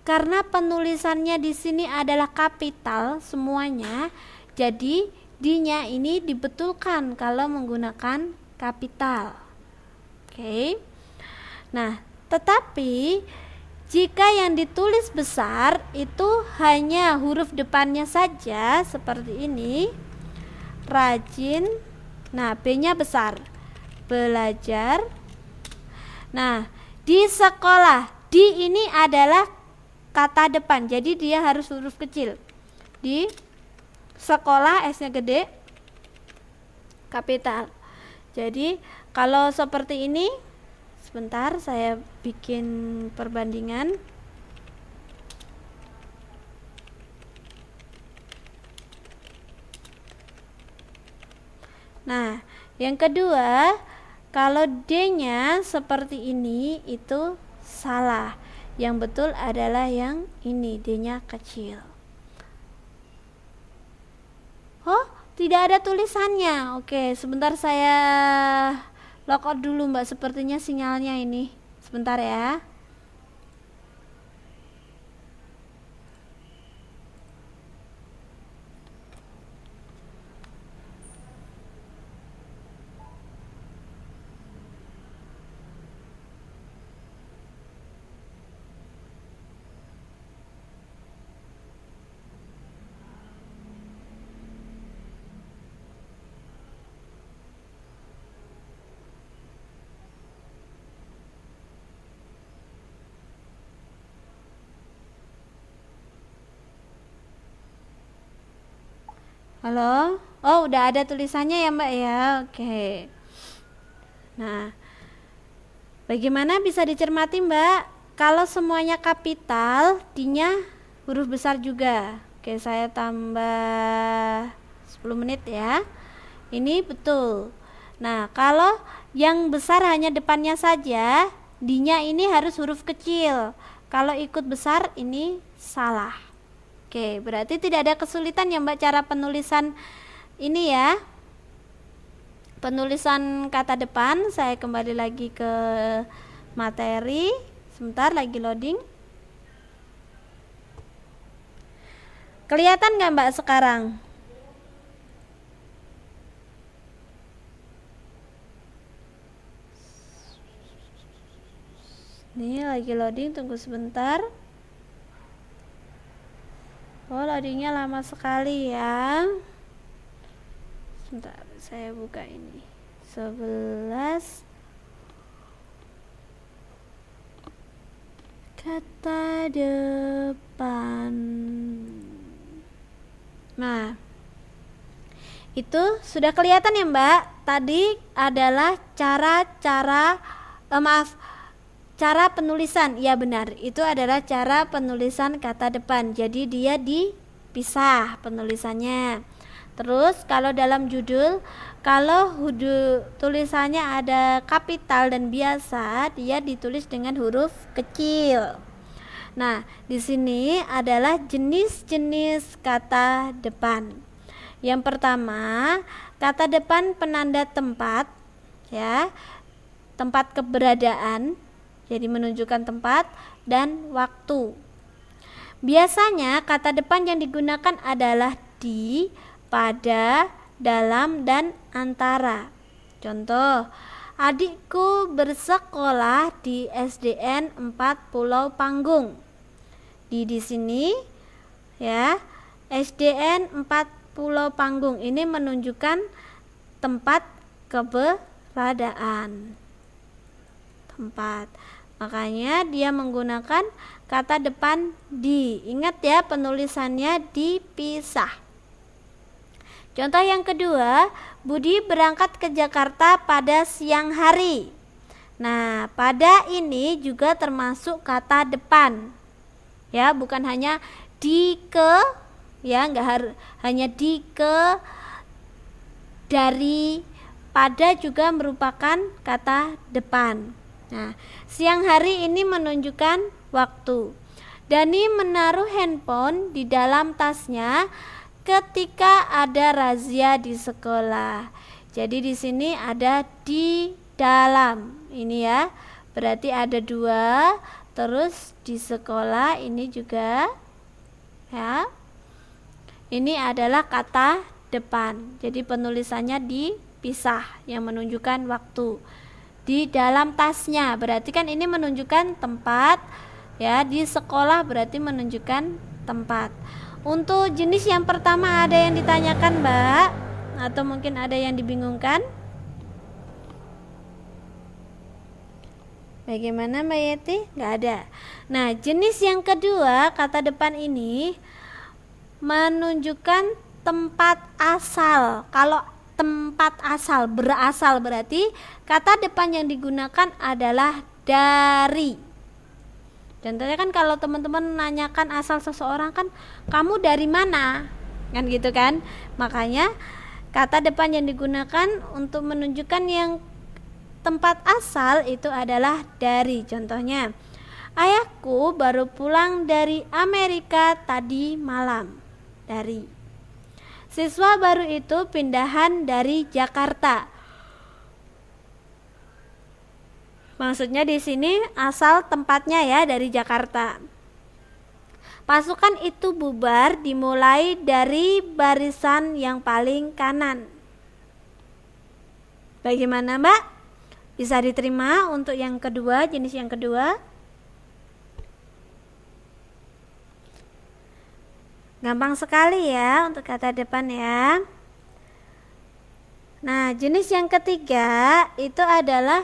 Karena penulisannya di sini adalah kapital semuanya, jadi D-nya ini dibetulkan kalau menggunakan kapital. Oke. Nah, tetapi jika yang ditulis besar itu hanya huruf depannya saja seperti ini, rajin, nah B-nya besar, belajar. Nah, di sekolah, di ini adalah kata depan, jadi dia harus huruf kecil. Di sekolah, S-nya gede, kapital. Jadi kalau seperti ini, sebentar saya bikin perbandingan. Nah, yang kedua, kalau D-nya seperti ini itu salah. Yang betul adalah yang ini, D-nya kecil. Oh, tidak ada tulisannya. Oke, sebentar saya logout dulu, Mbak. Sepertinya sinyalnya ini. Sebentar ya. Halo? Oh, udah ada tulisannya ya, Mbak ya. Oke. Nah, bagaimana bisa dicermati, Mbak? Kalau semuanya kapital, D-nya huruf besar juga. Oke, saya tambah 10 menit ya. Ini betul. Nah, kalau yang besar hanya depannya saja, D-nya ini harus huruf kecil. Kalau ikut besar, ini salah. Oke, berarti tidak ada kesulitan ya, Mbak, cara penulisan ini ya. Penulisan kata depan. Saya kembali lagi ke materi. Sebentar lagi loading. Kelihatan nggak, Mbak, sekarang? Ini lagi loading, tunggu sebentar. Oh, loadingnya lama sekali ya. Sebentar, saya buka ini. 11 Kata depan. Nah, itu sudah kelihatan ya Mbak. Tadi adalah cara penulisan. Ya benar, itu adalah cara penulisan kata depan. Jadi dia dipisah penulisannya. Terus kalau dalam judul, kalau tulisannya ada kapital dan biasa, dia ditulis dengan huruf kecil. Nah, di sini adalah jenis-jenis kata depan. Yang pertama, kata depan penanda tempat, ya, tempat keberadaan, jadi menunjukkan tempat dan waktu. Biasanya kata depan yang digunakan adalah di, pada, dalam, dan antara. Contoh, adikku bersekolah di SDN 4 Pulau Panggung. Di sini ya, SDN 4 Pulau Panggung ini menunjukkan tempat keberadaan. Tempat. Makanya dia menggunakan kata depan di. Ingat ya, penulisannya dipisah. Contoh yang kedua, Budi berangkat ke Jakarta pada siang hari. Nah, pada ini juga termasuk kata depan. Ya, bukan hanya di ke, ya, enggak hanya di ke, dari, pada juga merupakan kata depan. Nah, siang hari ini menunjukkan waktu. Dani menaruh handphone di dalam tasnya ketika ada razia di sekolah. Jadi di sini ada di dalam. Ini ya. Berarti ada dua. Terus di sekolah ini juga ya. Ini adalah kata depan. Jadi penulisannya dipisah yang menunjukkan waktu. Di dalam tasnya berarti kan ini menunjukkan tempat, ya. Di sekolah berarti menunjukkan tempat. Untuk jenis yang pertama ada yang ditanyakan Mbak, atau mungkin ada yang dibingungkan? Bagaimana Mbak Yeti? Nggak ada. Nah, jenis yang kedua kata depan ini menunjukkan tempat asal. Kalau tempat asal, berasal, berarti kata depan yang digunakan adalah dari. Contohnya kan kalau teman-teman menanyakan asal seseorang kan, kamu dari mana? Kan gitu kan. Makanya kata depan yang digunakan untuk menunjukkan yang tempat asal itu adalah dari. Contohnya, ayahku baru pulang dari Amerika tadi malam. Dari. Siswa baru itu pindahan dari Jakarta. Maksudnya di sini asal tempatnya ya dari Jakarta. Pasukan itu bubar dimulai dari barisan yang paling kanan. Bagaimana Mbak? Bisa diterima untuk yang kedua, jenis yang kedua? Gampang sekali ya untuk kata depan ya. Nah, jenis yang ketiga itu adalah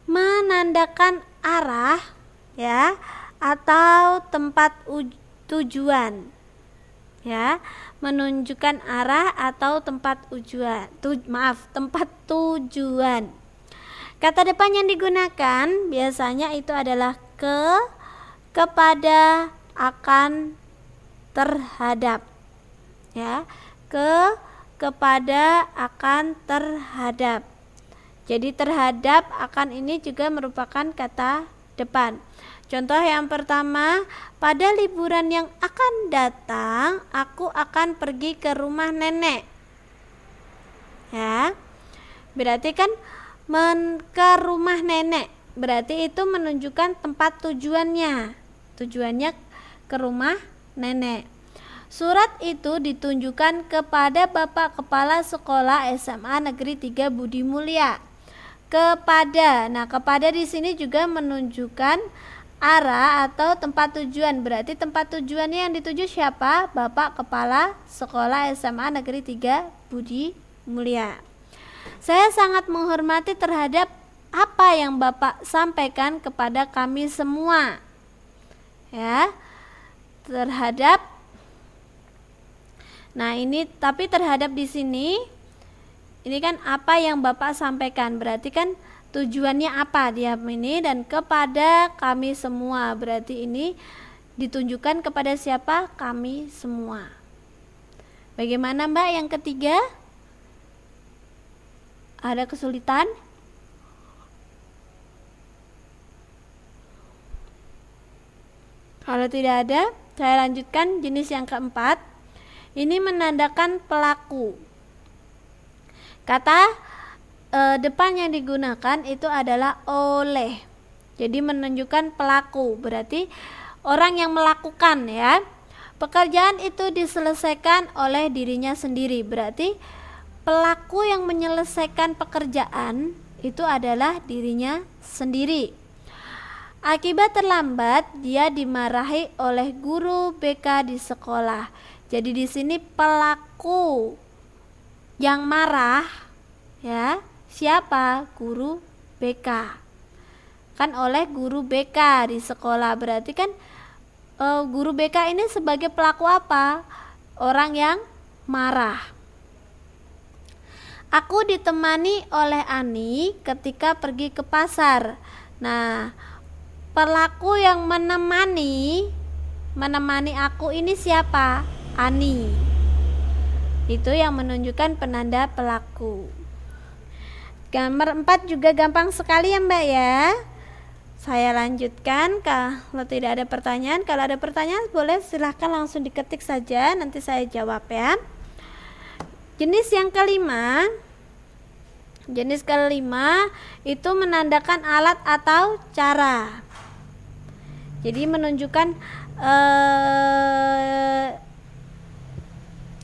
menandakan arah ya atau tempat tujuan. Ya, menunjukkan arah atau tempat tempat tujuan. Kata depan yang digunakan biasanya itu adalah ke, kepada, akan, terhadap. Ya, ke, kepada, akan, terhadap. Jadi terhadap, akan ini juga merupakan kata depan. Contoh yang pertama, pada liburan yang akan datang, aku akan pergi ke rumah nenek. Ya, berarti kan ke rumah nenek, berarti itu menunjukkan tempat tujuannya. Tujuannya ke rumah nenek. Surat itu ditunjukkan kepada Bapak Kepala Sekolah SMA Negeri 3 Budi Mulya. Kepada. Nah, kepada di sini juga menunjukkan arah atau tempat tujuan. Berarti tempat tujuannya yang dituju siapa? Bapak Kepala Sekolah SMA Negeri 3 Budi Mulya. Saya sangat menghormati terhadap apa yang Bapak sampaikan kepada kami semua. ya, terhadap. Nah, ini tapi terhadap di sini ini kan apa yang Bapak sampaikan, berarti kan tujuannya apa dia ini, dan kepada kami semua, berarti ini ditunjukkan kepada siapa? Kami semua. Bagaimana Mbak yang ketiga? Ada kesulitan? Kalau tidak ada, saya lanjutkan jenis yang keempat. Ini menandakan pelaku. Kata depan yang digunakan itu adalah oleh. Jadi menunjukkan pelaku, berarti orang yang melakukan ya. Pekerjaan itu diselesaikan oleh dirinya sendiri, berarti pelaku yang menyelesaikan pekerjaan itu adalah dirinya sendiri. Akibat terlambat, dia dimarahi oleh guru BK di sekolah. Jadi di sini pelaku yang marah ya, siapa? Guru BK. Kan oleh guru BK di sekolah, berarti kan guru BK ini sebagai pelaku apa? Orang yang marah. Aku ditemani oleh Ani ketika pergi ke pasar. Nah, pelaku yang menemani aku ini siapa? Ani. Itu yang menunjukkan penanda pelaku. Gambar 4 juga gampang sekali ya Mbak ya. Saya lanjutkan, kalau tidak ada pertanyaan. Kalau ada pertanyaan boleh silahkan langsung diketik saja, nanti saya jawab ya. Jenis yang kelima. Jenis kelima itu menandakan alat atau cara. Jadi menunjukkan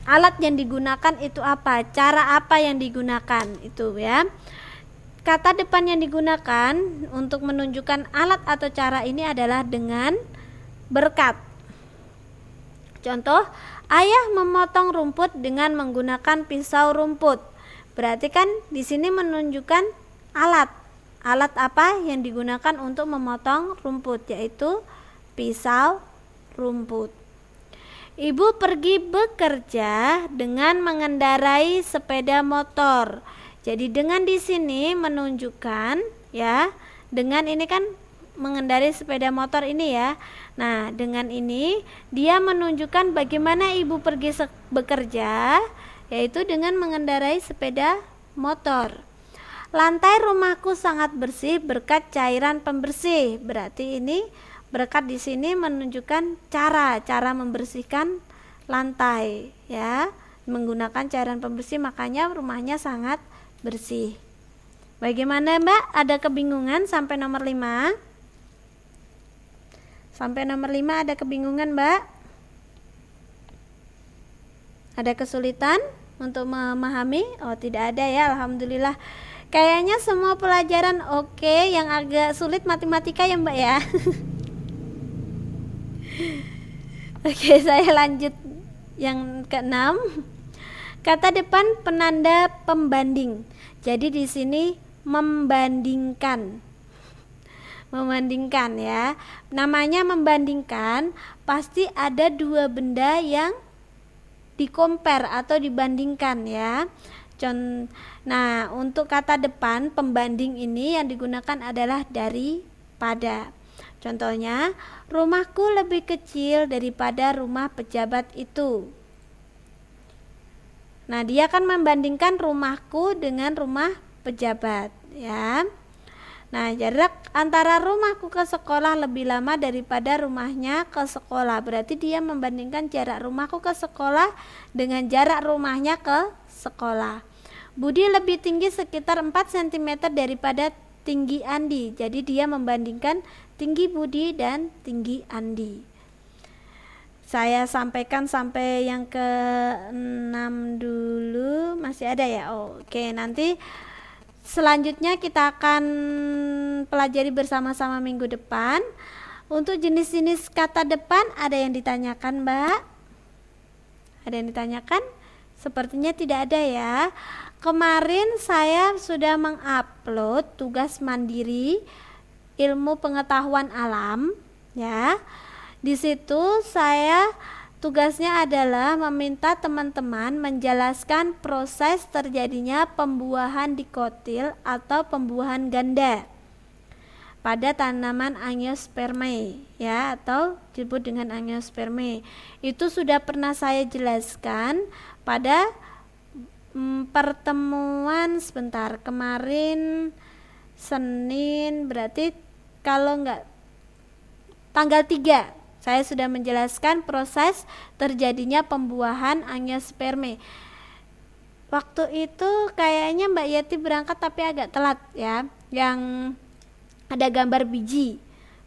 alat yang digunakan itu apa, cara apa yang digunakan itu ya. Kata depan yang digunakan untuk menunjukkan alat atau cara ini adalah dengan berkat. Contoh, ayah memotong rumput dengan menggunakan pisau rumput. Berarti kan di sini menunjukkan alat. Alat apa yang digunakan untuk memotong rumput, yaitu pisau rumput. Ibu pergi bekerja dengan mengendarai sepeda motor. Jadi dengan di sini menunjukkan ya, dengan ini kan mengendarai sepeda motor ini ya. Nah, dengan ini dia menunjukkan bagaimana ibu pergi bekerja, yaitu dengan mengendarai sepeda motor. Lantai rumahku sangat bersih berkat cairan pembersih. Berarti ini berkat di sini menunjukkan cara membersihkan lantai ya, menggunakan cairan pembersih, makanya rumahnya sangat bersih. Bagaimana Mbak? Ada kebingungan sampai nomor 5? Sampai nomor 5 ada kebingungan Mbak? Ada kesulitan untuk memahami? Oh, tidak ada ya, alhamdulillah. Kayaknya semua pelajaran oke, yang agak sulit matematika ya Mbak ya. Oke, saya lanjut yang ke-6. Kata depan penanda pembanding. Jadi di sini membandingkan. Membandingkan ya. Namanya membandingkan, pasti ada dua benda yang di-compare atau dibandingkan ya. Nah, untuk kata depan pembanding ini yang digunakan adalah daripada. Contohnya, rumahku lebih kecil daripada rumah pejabat itu. Nah, dia akan membandingkan rumahku dengan rumah pejabat ya. Nah, jarak antara rumahku ke sekolah lebih lama daripada rumahnya ke sekolah. Berarti dia membandingkan jarak rumahku ke sekolah dengan jarak rumahnya ke sekolah. Budi lebih tinggi sekitar 4 cm daripada tinggi Andi. Jadi dia membandingkan tinggi Budi dan tinggi Andi. Saya sampaikan sampai yang ke-6 dulu, masih ada ya. Oke, nanti selanjutnya kita akan pelajari bersama-sama minggu depan. Untuk jenis-jenis kata depan ada yang ditanyakan Mbak? Ada yang ditanyakan? Sepertinya tidak ada ya. Kemarin saya sudah mengupload tugas mandiri ilmu pengetahuan alam ya. Di situ saya tugasnya adalah meminta teman-teman menjelaskan proses terjadinya pembuahan dikotil atau pembuahan ganda pada tanaman Angiospermae ya, atau disebut dengan Angiospermae. Itu sudah pernah saya jelaskan pada pertemuan sebentar kemarin Senin, berarti kalau enggak tanggal 3 saya sudah menjelaskan proses terjadinya pembuahan Angiospermae. Waktu itu kayaknya Mbak Yeti berangkat tapi agak telat ya, yang ada gambar biji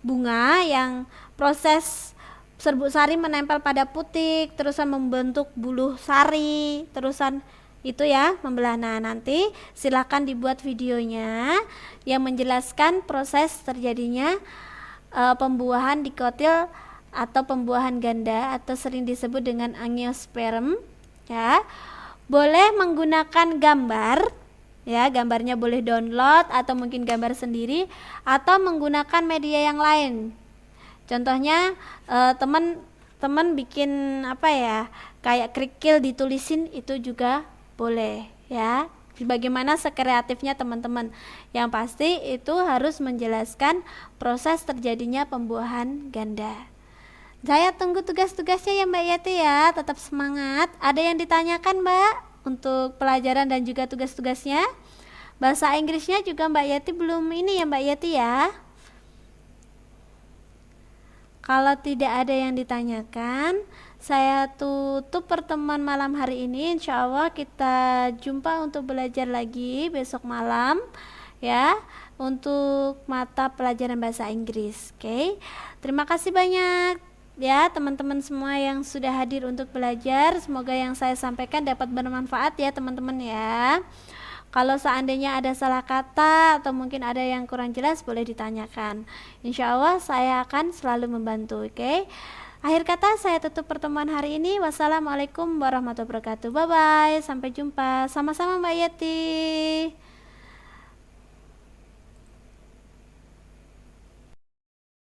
bunga yang proses serbuk sari menempel pada putik, terusan membentuk buluh sari, terusan itu ya membelah. Nah, nanti silahkan dibuat videonya yang menjelaskan proses terjadinya pembuahan dikotil atau pembuahan ganda atau sering disebut dengan angiosperm ya. Boleh menggunakan gambar ya, gambarnya boleh download atau mungkin gambar sendiri atau menggunakan media yang lain. Contohnya teman-teman bikin apa ya, kayak kerikil ditulisin, itu juga boleh ya. Bagaimana sekreatifnya teman-teman. Yang pasti itu harus menjelaskan proses terjadinya pembuahan ganda. Saya tunggu tugas-tugasnya ya Mbak Yati ya, tetap semangat. Ada yang ditanyakan Mbak untuk pelajaran dan juga tugas-tugasnya? Bahasa Inggrisnya juga Mbak Yati belum ini ya Mbak Yati ya. Kalau tidak ada yang ditanyakan, saya tutup pertemuan malam hari ini. Insya Allah kita jumpa untuk belajar lagi besok malam ya, untuk mata pelajaran bahasa Inggris. Oke. Terima kasih banyak ya teman-teman semua yang sudah hadir untuk belajar. Semoga yang saya sampaikan dapat bermanfaat ya teman-teman ya. Kalau seandainya ada salah kata atau mungkin ada yang kurang jelas, boleh ditanyakan. Insya Allah saya akan selalu membantu. Oke. Akhir kata saya tutup pertemuan hari ini. Wassalamualaikum warahmatullahi wabarakatuh. Bye bye, sampai jumpa. Sama-sama Mbak Yeti.